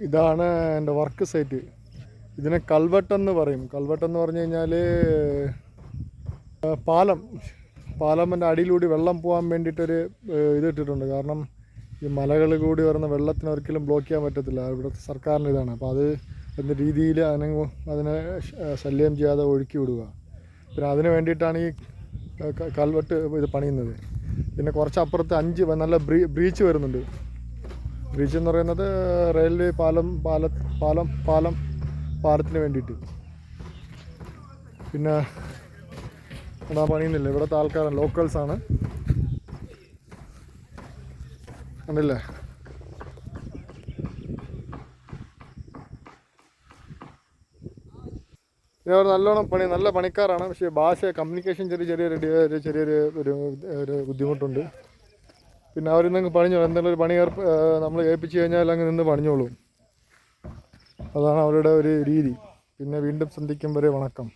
ഇതാണ് എൻ്റെ work site. ഇതിനെ കൾവട്ടെന്ന് പറയും. കൾവട്ടെന്ന് പറഞ്ഞു കഴിഞ്ഞാൽ പാലത്തിൻ്റെ അടിയിലൂടെ വെള്ളം പോകാൻ വേണ്ടിയിട്ടൊരു ഇതിട്ടിട്ടുണ്ട്. കാരണം ഈ മലകളിൽ കൂടി വരുന്ന വെള്ളത്തിന് ഒരിക്കലും ബ്ലോക്ക് ചെയ്യാൻ പറ്റത്തില്ല. ഇവിടുത്തെ സർക്കാരിൻ്റെ ഇതാണ്. അപ്പോൾ അത് എന്ന രീതിയിൽ അതിനെ ശല്യം ചെയ്യാതെ ഒഴുക്കി വിടുക. പിന്നെ അതിന് വേണ്ടിയിട്ടാണ് ഈ കൾവെട്ട് ഇത് പണിയുന്നത്. പിന്നെ കുറച്ചപ്പുറത്ത് 5 നല്ല ബ്രീച്ച് വരുന്നുണ്ട്. ബ്രീച്ച് എന്ന് പറയുന്നത് റെയിൽവേ പാലത്തിന് വേണ്ടിയിട്ട്. പിന്നെ ഇവിടെ പണിയുന്നില്ല. ഇവിടുത്തെ ആൾക്കാരാണ്, ലോക്കൽസാണ്. കണ്ടില്ലേ? ഇവർ നല്ലോണം നല്ല പണിക്കാരാണ്. പക്ഷേ കമ്മ്യൂണിക്കേഷൻ ചെറിയൊരു ബുദ്ധിമുട്ടുണ്ട്. പിന്നെ അവരിന്നങ്ങ് പണിഞ്ഞോളും. എന്തെങ്കിലും ഒരു പണി നമ്മൾ ഏൽപ്പിച്ച് കഴിഞ്ഞാൽ അങ്ങ് നിന്ന് പണിഞ്ഞോളും. അതാണ് അവരുടെ ഒരു രീതി. പിന്നെ വീണ്ടും സന്ധിക്കും വരെ വണക്കം.